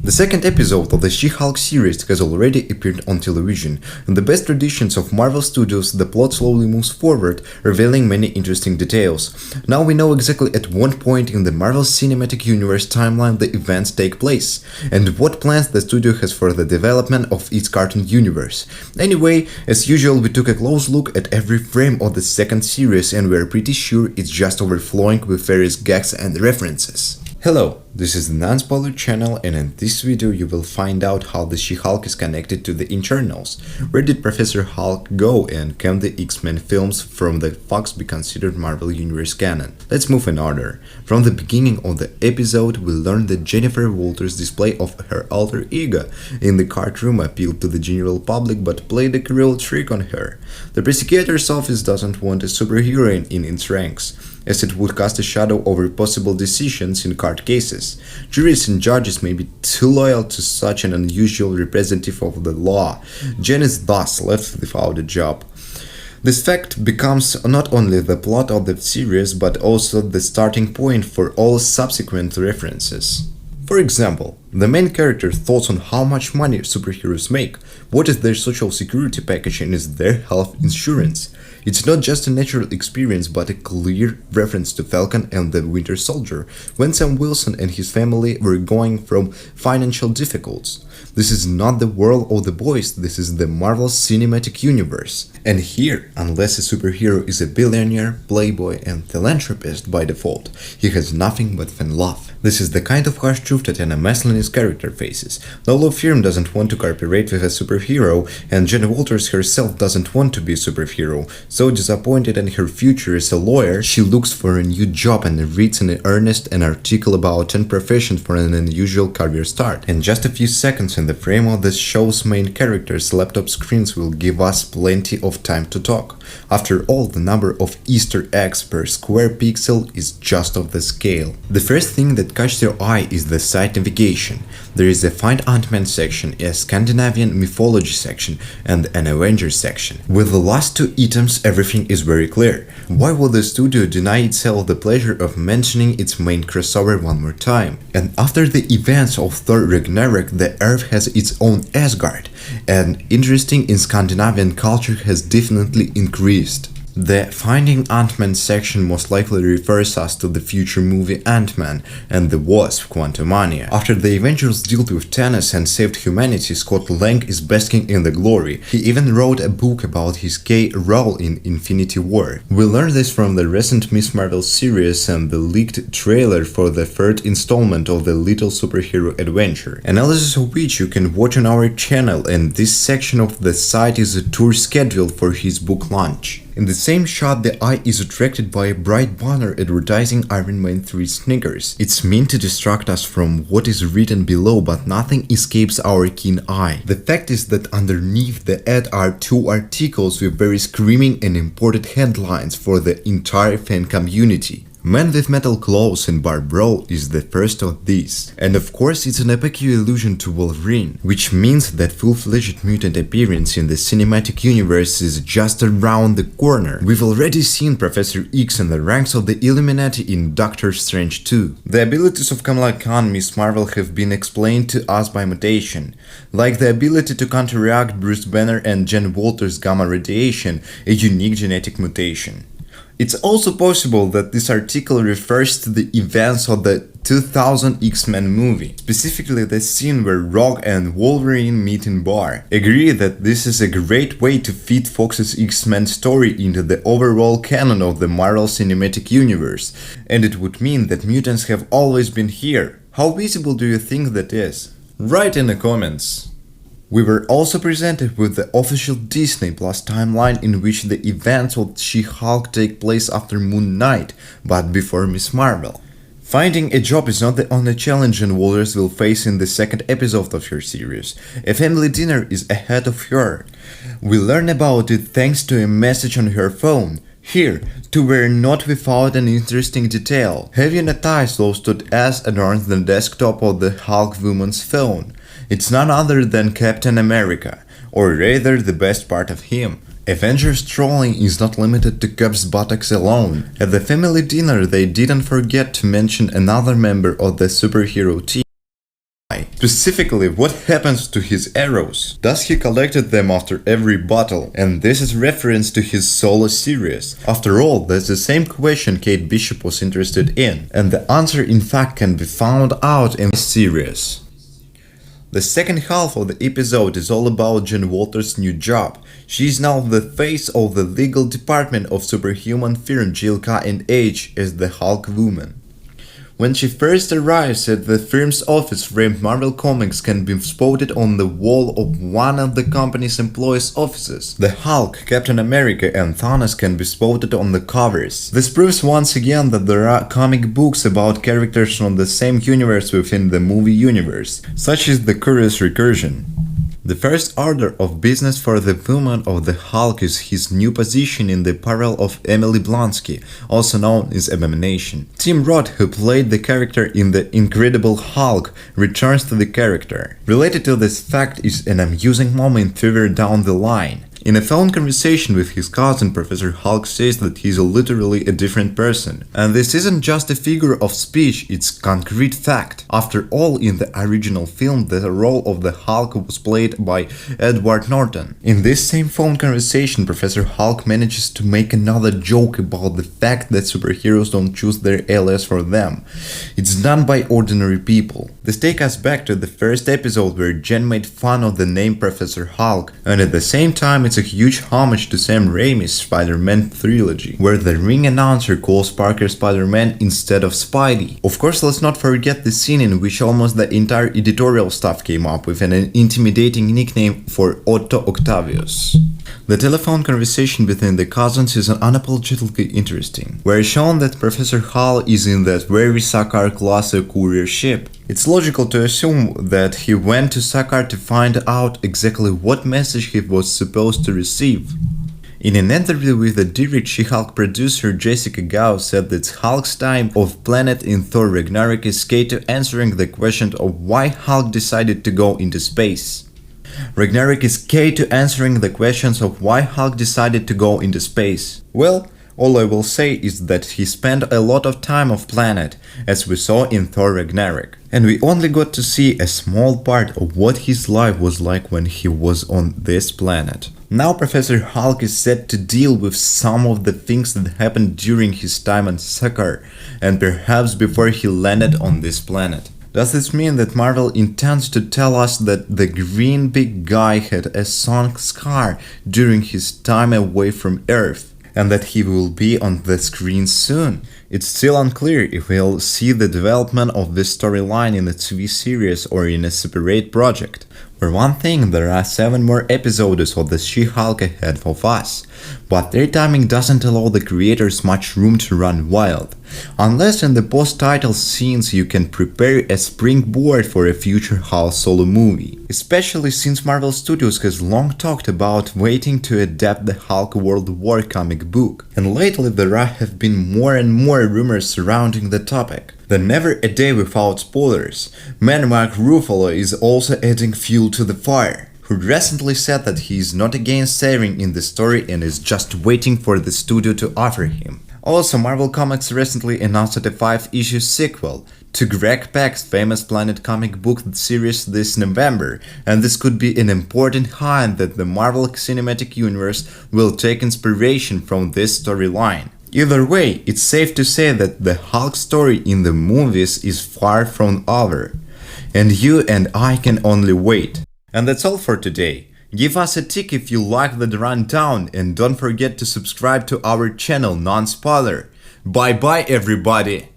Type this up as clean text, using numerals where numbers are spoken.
The second episode of the She-Hulk series has already appeared on television. In the best traditions of Marvel Studios, the plot slowly moves forward, revealing many interesting details. Now we know exactly at what point in the Marvel Cinematic Universe timeline the events take place, and what plans the studio has for the development of its cartoon universe. Anyway, as usual, we took a close look at every frame of the second series, and we're pretty sure it's just overflowing with various gags and references. Hello, this is the Non-Spoiler channel, and in this video you will find out how the She-Hulk is connected to the Eternals. Where did Professor Hulk go, and can the X-Men films from the Fox be considered Marvel Universe canon? Let's move in order. From the beginning of the episode, we learn that Jennifer Walters' display of her alter ego in the courtroom appealed to the general public but played a cruel trick on her. The prosecutor's office doesn't want a superhero in its ranks, as it would cast a shadow over possible decisions in court cases. Juries and judges may be too loyal to such an unusual representative of the law. Jen is thus left without a job. This fact becomes not only the plot of the series, but also the starting point for all subsequent references. For example, the main character's thoughts on how much money superheroes make, what is their social security package, and is their health insurance. It's not just a natural experience, but a clear reference to Falcon and the Winter Soldier, when Sam Wilson and his family were going from financial difficulties. This is not the world of the boys, this is the Marvel Cinematic Universe. And here, unless a superhero is a billionaire, playboy, and philanthropist by default, he has nothing but fan love. This is the kind of harsh truth that Anna Maslany's character faces. Lolo Firm doesn't want to cooperate with a superhero, and Jen Walters herself doesn't want to be a superhero. So disappointed in her future as a lawyer, she looks for a new job and reads in earnest an article about 10 professions for an unusual career start. In just a few seconds in the frame of the show's main characters' laptop screens will give us plenty of time to talk. After all, the number of Easter eggs per square pixel is just off the scale. The first thing that catches your eye is the site navigation. There is a Find Ant-Man section, a Scandinavian mythology section, and an Avengers section. With the last two items, everything is very clear. Why would the studio deny itself the pleasure of mentioning its main crossover one more time? And after the events of Thor Ragnarok, the Earth has its own Asgard, and interest in Scandinavian culture has definitely increased. The Finding Ant-Man section most likely refers us to the future movie Ant-Man and the Wasp: Quantumania. After the Avengers dealt with Thanos and saved humanity, Scott Lang is basking in the glory. He even wrote a book about his gay role in Infinity War. We learned this from the recent Ms. Marvel series and the leaked trailer for the third installment of the Little Superhero Adventure, analysis of which you can watch on our channel, and this section of the site is a tour scheduled for his book launch. In the same shot, the eye is attracted by a bright banner advertising Iron Man 3 Snickers. It's meant to distract us from what is written below, but nothing escapes our keen eye. The fact is that underneath the ad are two articles with very screaming and important headlines for the entire fan community. Man with Metal Claws and Bar Brawl is the first of these. And of course it's an epic allusion to Wolverine, which means that full-fledged mutant appearance in the cinematic universe is just around the corner. We've already seen Professor X in the ranks of the Illuminati in Doctor Strange 2. The abilities of Kamala Khan, Ms. Marvel, have been explained to us by mutation, like the ability to counteract Bruce Banner and Jen Walters' gamma radiation, a unique genetic mutation. It's also possible that this article refers to the events of the 2000 X-Men movie, specifically the scene where Rogue and Wolverine meet in bar. Agree that this is a great way to fit Fox's X-Men story into the overall canon of the Marvel Cinematic Universe, and it would mean that mutants have always been here. How visible do you think that is? Write in the comments. We were also presented with the official Disney Plus timeline in which the events of She-Hulk take place after Moon Knight, but before Ms. Marvel. Finding a job is not the only challenge Jen Walters will face in the second episode of her series. A family dinner is ahead of her. We learn about it thanks to a message on her phone. Here, too, we're not without an interesting detail. Having a tie close to S adorns the desktop of the Hulk woman's phone. It's none other than Captain America, or rather the best part of him. Avengers trolling is not limited to Cap's buttocks alone. At the family dinner they didn't forget to mention another member of the superhero team. Specifically, what happens to his arrows? Does he collected them after every battle? And this is reference to his solo series. After all, that's the same question Kate Bishop was interested in, and the answer in fact can be found out in this series. The second half of the episode is all about Jen Walters' new job. She is now the face of the legal department of superhuman firm GLK&H as the Hulk woman. When she first arrives at the firm's office, framed Marvel Comics can be spotted on the wall of one of the company's employees' offices. The Hulk, Captain America and Thanos can be spotted on the covers. This proves once again that there are comic books about characters from the same universe within the movie universe, such as the Curious Recursion. The first order of business for the woman of the Hulk is his new position in the apparel of Emily Blonsky, also known as Abomination. Tim Roth, who played the character in The Incredible Hulk, returns to the character. Related to this fact is an amusing moment further down the line. In a phone conversation with his cousin, Professor Hulk says that he's literally a different person. And this isn't just a figure of speech, it's concrete fact. After all, in the original film, the role of the Hulk was played by Edward Norton. In this same phone conversation, Professor Hulk manages to make another joke about the fact that superheroes don't choose their alias for them. It's done by ordinary people. This takes us back to the first episode where Jen made fun of the name Professor Hulk, and at the same time it's a huge homage to Sam Raimi's Spider-Man trilogy, where the ring announcer calls Parker Spider-Man instead of Spidey. Of course, let's not forget the scene in which almost the entire editorial staff came up with an intimidating nickname for Otto Octavius. The telephone conversation between the cousins is unapologetically interesting. We're shown that Professor Hall is in that very Sakaar class courier ship. It's logical to assume that he went to Sakaar to find out exactly what message he was supposed to receive. In an interview with the Direct She-Hulk producer Jessica Gao said that Hulk's time of planet in Thor Ragnarok is key to answering the question of why Hulk decided to go into space. Ragnarok is key to answering the questions of why Hulk decided to go into space. Well, all I will say is that he spent a lot of time off planet, as we saw in Thor Ragnarok, and we only got to see a small part of what his life was like when he was on this planet. Now Professor Hulk is set to deal with some of the things that happened during his time on Sakaar, and perhaps before he landed on this planet. Does this mean that Marvel intends to tell us that the green big guy had a sonic scar during his time away from Earth, and that he will be on the screen soon? It's still unclear if we'll see the development of this storyline in a TV series or in a separate project. For one thing, there are 7 more episodes of the She-Hulk ahead of us, but their timing doesn't allow the creators much room to run wild, unless in the post-title scenes you can prepare a springboard for a future Hulk solo movie, especially since Marvel Studios has long talked about waiting to adapt the Hulk World War comic book, and lately there have been more and more rumors surrounding the topic. Then never a day without spoilers. Man Mark Ruffalo is also adding fuel to the fire, who recently said that he is not against staring in the story and is just waiting for the studio to offer him. Also, Marvel Comics recently announced a 5-issue sequel to Greg Pak's famous Planet comic book series this November, and this could be an important hint that the Marvel Cinematic Universe will take inspiration from this storyline. Either way, it's safe to say that the Hulk story in the movies is far from over, and you and I can only wait. And that's all for today. Give us a tick if you like the rundown, and don't forget to subscribe to our channel Non-Spoiler. Bye bye everybody!